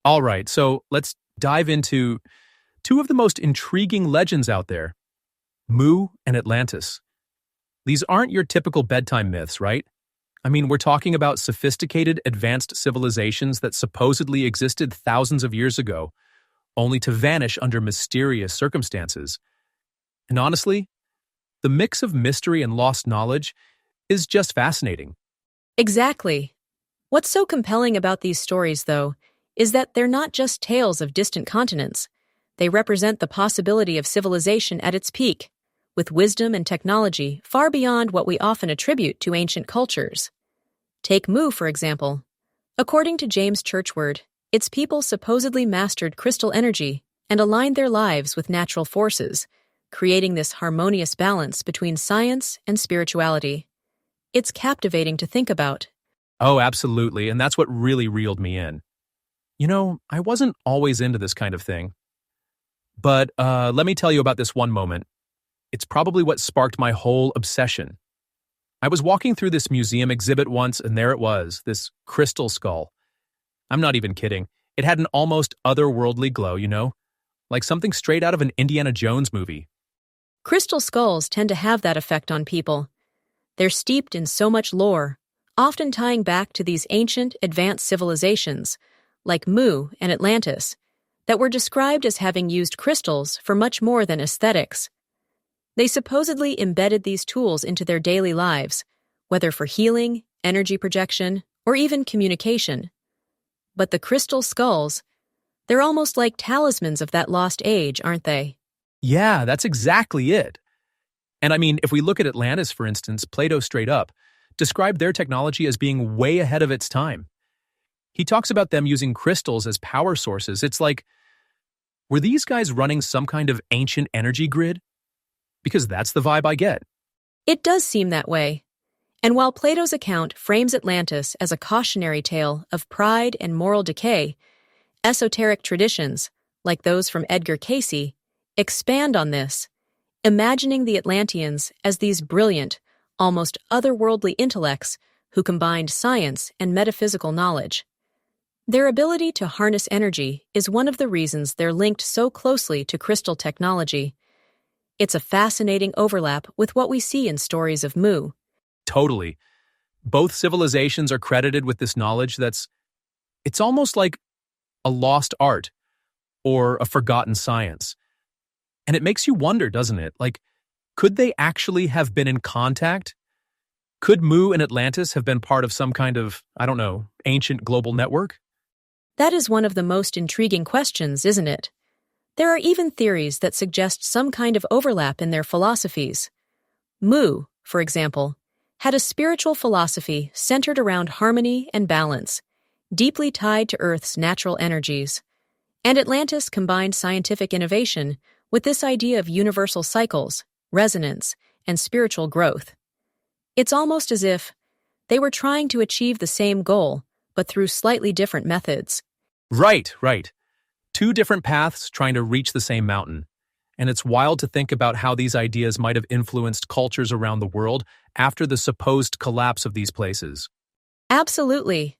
All right, so let's dive into two of the most intriguing legends out there, Mu and Atlantis. These aren't your typical bedtime myths, right? I mean, we're talking about sophisticated, advanced civilizations that supposedly existed thousands of years ago, only to vanish under mysterious circumstances. And honestly, the mix of mystery and lost knowledge is just fascinating. Exactly. What's so compelling about these stories, though, is that they're not just tales of distant continents. They represent the possibility of civilization at its peak, with wisdom and technology far beyond what we often attribute to ancient cultures. Take Mu, for example. According to James Churchward, its people supposedly mastered crystal energy and aligned their lives with natural forces, creating this harmonious balance between science and spirituality. It's captivating to think about. Oh, absolutely, and that's what really reeled me in. You know, I wasn't always into this kind of thing. But let me tell you about this one moment. It's probably what sparked my whole obsession. I was walking through this museum exhibit once, and there it was, this crystal skull. I'm not even kidding. It had an almost otherworldly glow, like something straight out of an Indiana Jones movie. Crystal skulls tend to have that effect on people. They're steeped in so much lore, often tying back to these ancient, advanced civilizations, like Mu and Atlantis, that were described as having used crystals for much more than aesthetics. They supposedly embedded these tools into their daily lives, whether for healing, energy projection, or even communication. But the crystal skulls, they're almost like talismans of that lost age, aren't they? Yeah, that's exactly it. And I mean, if we look at Atlantis, for instance, Plato straight up described their technology as being way ahead of its time. He talks about them using crystals as power sources. It's like, were these guys running some kind of ancient energy grid? Because that's the vibe I get. It does seem that way. And while Plato's account frames Atlantis as a cautionary tale of pride and moral decay, esoteric traditions, like those from Edgar Cayce, expand on this, imagining the Atlanteans as these brilliant, almost otherworldly intellects who combined science and metaphysical knowledge. Their ability to harness energy is one of the reasons they're linked so closely to crystal technology. It's a fascinating overlap with what we see in stories of Mu. Totally. Both civilizations are credited with this knowledge it's almost like a lost art or a forgotten science. And it makes you wonder, doesn't it? Like, could they actually have been in contact? Could Mu and Atlantis have been part of some kind of, ancient global network? That is one of the most intriguing questions, isn't it? There are even theories that suggest some kind of overlap in their philosophies. Mu, for example, had a spiritual philosophy centered around harmony and balance, deeply tied to Earth's natural energies. And Atlantis combined scientific innovation with this idea of universal cycles, resonance, and spiritual growth. It's almost as if they were trying to achieve the same goal, but through slightly different methods. Right. Two different paths trying to reach the same mountain. And it's wild to think about how these ideas might have influenced cultures around the world after the supposed collapse of these places. Absolutely.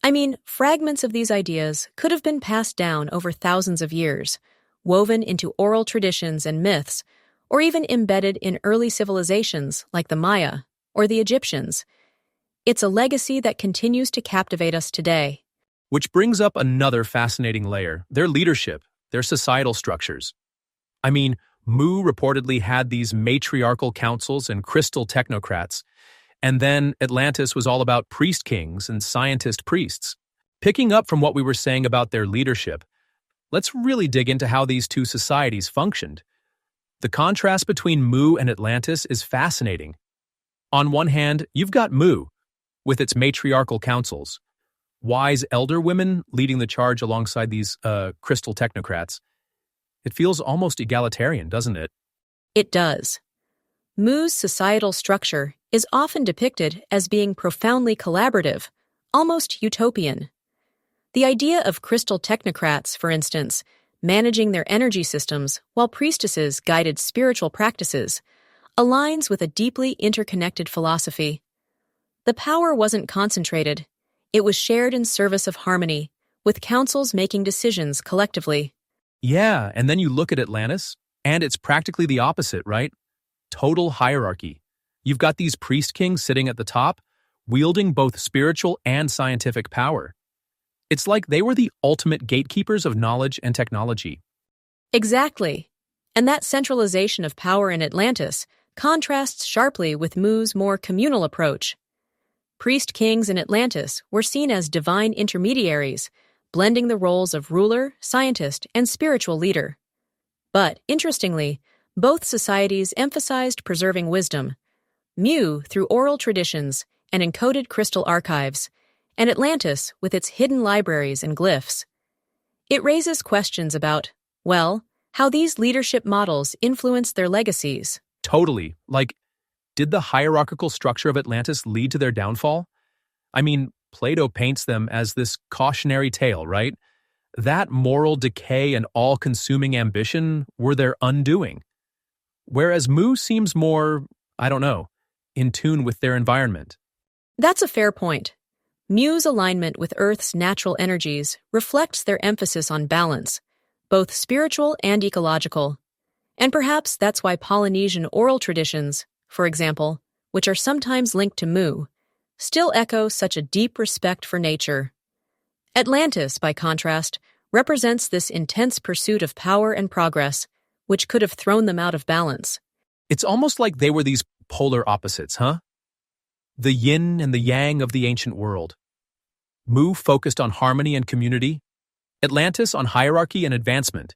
I mean, fragments of these ideas could have been passed down over thousands of years, woven into oral traditions and myths, or even embedded in early civilizations like the Maya or the Egyptians. It's a legacy that continues to captivate us today. Which brings up another fascinating layer, their leadership, their societal structures. I mean, Mu reportedly had these matriarchal councils and crystal technocrats, and then Atlantis was all about priest kings and scientist priests. Picking up from what we were saying about their leadership, let's really dig into how these two societies functioned. The contrast between Mu and Atlantis is fascinating. On one hand, you've got Mu, with its matriarchal councils, wise elder women leading the charge alongside these crystal technocrats. It feels almost egalitarian, doesn't it? It does. Mu's societal structure is often depicted as being profoundly collaborative, almost utopian. The idea of crystal technocrats, for instance, managing their energy systems while priestesses guided spiritual practices, aligns with a deeply interconnected philosophy. The power wasn't concentrated. It was shared in service of harmony, with councils making decisions collectively. Yeah, and then you look at Atlantis, and it's practically the opposite, right? Total hierarchy. You've got these priest kings sitting at the top, wielding both spiritual and scientific power. It's like they were the ultimate gatekeepers of knowledge and technology. Exactly. And that centralization of power in Atlantis contrasts sharply with Mu's more communal approach. Priest kings in Atlantis were seen as divine intermediaries, blending the roles of ruler, scientist, and spiritual leader. But, interestingly, both societies emphasized preserving wisdom. Mu through oral traditions and encoded crystal archives, and Atlantis with its hidden libraries and glyphs. It raises questions about, well, how these leadership models influence their legacies. Totally. Like, did the hierarchical structure of Atlantis lead to their downfall? I mean, Plato paints them as this cautionary tale, right? That moral decay and all-consuming ambition were their undoing. Whereas Mu seems more, I don't know, in tune with their environment. That's a fair point. Mu's alignment with Earth's natural energies reflects their emphasis on balance, both spiritual and ecological. And perhaps that's why Polynesian oral traditions, for example, which are sometimes linked to Mu, still echo such a deep respect for nature. Atlantis, by contrast, represents this intense pursuit of power and progress, which could have thrown them out of balance. It's almost like they were these polar opposites, huh? The yin and the yang of the ancient world. Mu focused on harmony and community, Atlantis on hierarchy and advancement.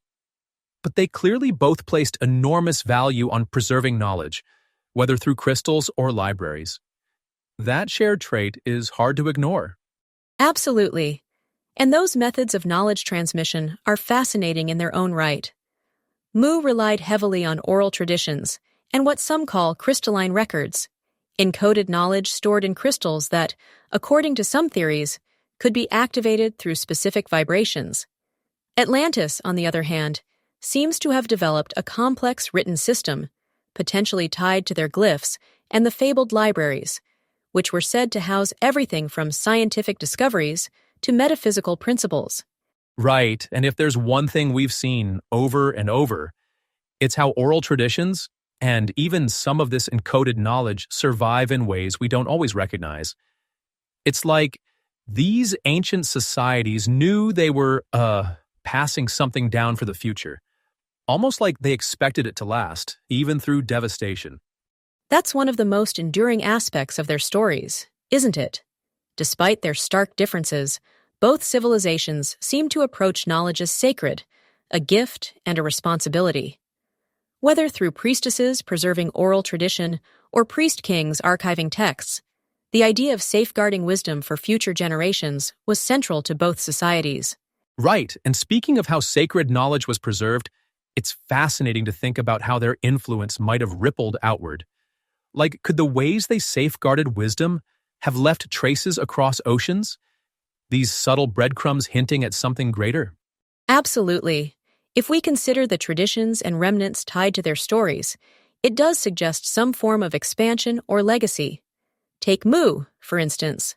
But they clearly both placed enormous value on preserving knowledge, whether through crystals or libraries. That shared trait is hard to ignore. Absolutely. And those methods of knowledge transmission are fascinating in their own right. Mu relied heavily on oral traditions and what some call crystalline records, encoded knowledge stored in crystals that, according to some theories, could be activated through specific vibrations. Atlantis, on the other hand, seems to have developed a complex written system, potentially tied to their glyphs and the fabled libraries, which were said to house everything from scientific discoveries to metaphysical principles. Right, and if there's one thing we've seen over and over, it's how oral traditions, and even some of this encoded knowledge, survive in ways we don't always recognize. It's like these ancient societies knew they were, passing something down for the future. Almost like they expected it to last, even through devastation. That's one of the most enduring aspects of their stories, isn't it? Despite their stark differences, both civilizations seem to approach knowledge as sacred, a gift and a responsibility. Whether through priestesses preserving oral tradition or priest kings archiving texts, the idea of safeguarding wisdom for future generations was central to both societies. Right, and speaking of how sacred knowledge was preserved, it's fascinating to think about how their influence might have rippled outward. Like, could the ways they safeguarded wisdom have left traces across oceans? These subtle breadcrumbs hinting at something greater? Absolutely. If we consider the traditions and remnants tied to their stories, it does suggest some form of expansion or legacy. Take Mu, for instance.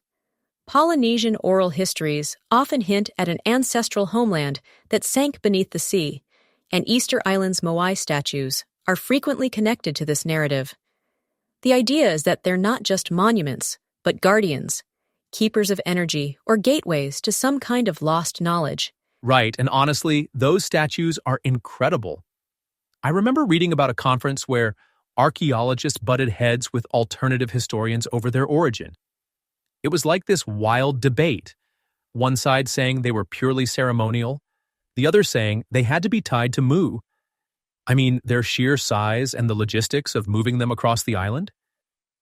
Polynesian oral histories often hint at an ancestral homeland that sank beneath the sea, and Easter Island's Moai statues are frequently connected to this narrative. The idea is that they're not just monuments, but guardians, keepers of energy or gateways to some kind of lost knowledge. Right, and honestly, those statues are incredible. I remember reading about a conference where archaeologists butted heads with alternative historians over their origin. It was like this wild debate. One side saying they were purely ceremonial, the other saying they had to be tied to Mu. I mean, their sheer size and the logistics of moving them across the island?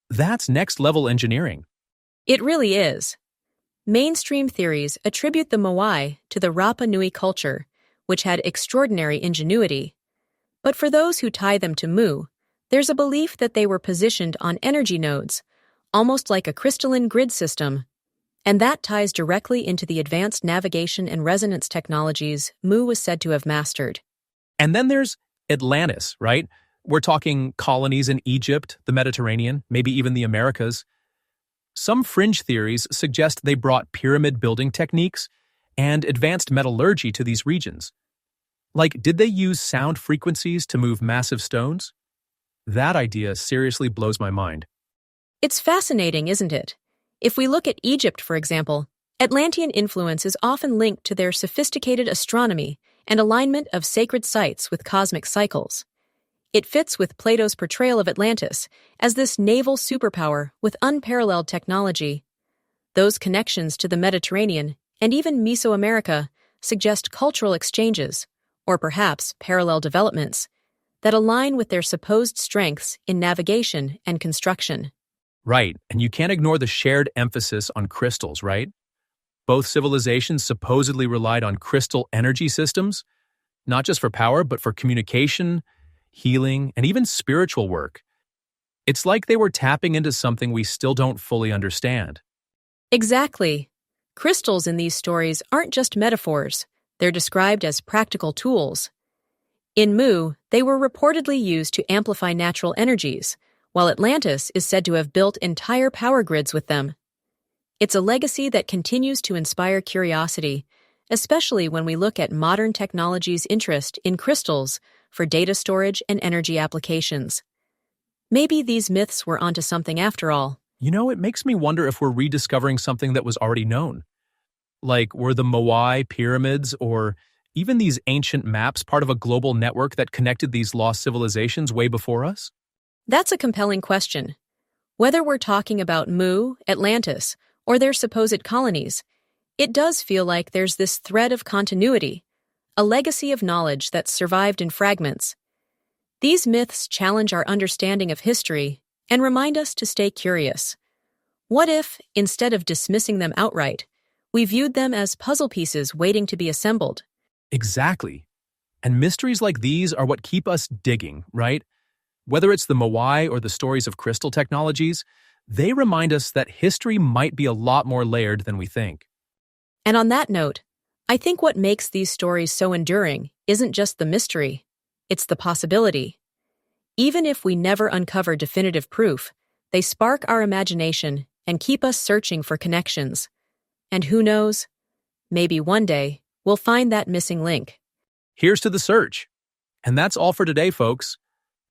That's next-level engineering. It really is. Mainstream theories attribute the Moai to the Rapa Nui culture, which had extraordinary ingenuity. But for those who tie them to Mu, there's a belief that they were positioned on energy nodes, almost like a crystalline grid system. And that ties directly into the advanced navigation and resonance technologies Mu was said to have mastered. And then there's Atlantis, right? We're talking colonies in Egypt, the Mediterranean, maybe even the Americas. Some fringe theories suggest they brought pyramid building techniques and advanced metallurgy to these regions. Like, did they use sound frequencies to move massive stones? That idea seriously blows my mind. It's fascinating, isn't it? If we look at Egypt, for example, Atlantean influence is often linked to their sophisticated astronomy and alignment of sacred sites with cosmic cycles. It fits with Plato's portrayal of Atlantis as this naval superpower with unparalleled technology. Those connections to the Mediterranean and even Mesoamerica suggest cultural exchanges, or perhaps parallel developments, that align with their supposed strengths in navigation and construction. Right, and you can't ignore the shared emphasis on crystals, right? Both civilizations supposedly relied on crystal energy systems, not just for power, but for communication, healing, and even spiritual work. It's like they were tapping into something we still don't fully understand. Exactly. Crystals in these stories aren't just metaphors, they're described as practical tools. In Mu, they were reportedly used to amplify natural energies, while Atlantis is said to have built entire power grids with them. It's a legacy that continues to inspire curiosity, especially when we look at modern technology's interest in crystals for data storage and energy applications. Maybe these myths were onto something after all. You know, it makes me wonder if we're rediscovering something that was already known. Like, were the Moai pyramids or even these ancient maps part of a global network that connected these lost civilizations way before us? That's a compelling question. Whether we're talking about Mu, Atlantis, or their supposed colonies, it does feel like there's this thread of continuity, a legacy of knowledge that's survived in fragments. These myths challenge our understanding of history and remind us to stay curious. What if, instead of dismissing them outright, we viewed them as puzzle pieces waiting to be assembled? Exactly. And mysteries like these are what keep us digging, right? Whether it's the Moai or the stories of crystal technologies, they remind us that history might be a lot more layered than we think. And on that note, I think what makes these stories so enduring isn't just the mystery, it's the possibility. Even if we never uncover definitive proof, they spark our imagination and keep us searching for connections. And who knows, maybe one day we'll find that missing link. Here's to the search. And that's all for today, folks.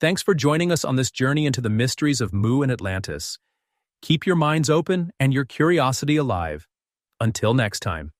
Thanks for joining us on this journey into the mysteries of Mu and Atlantis. Keep your minds open and your curiosity alive. Until next time.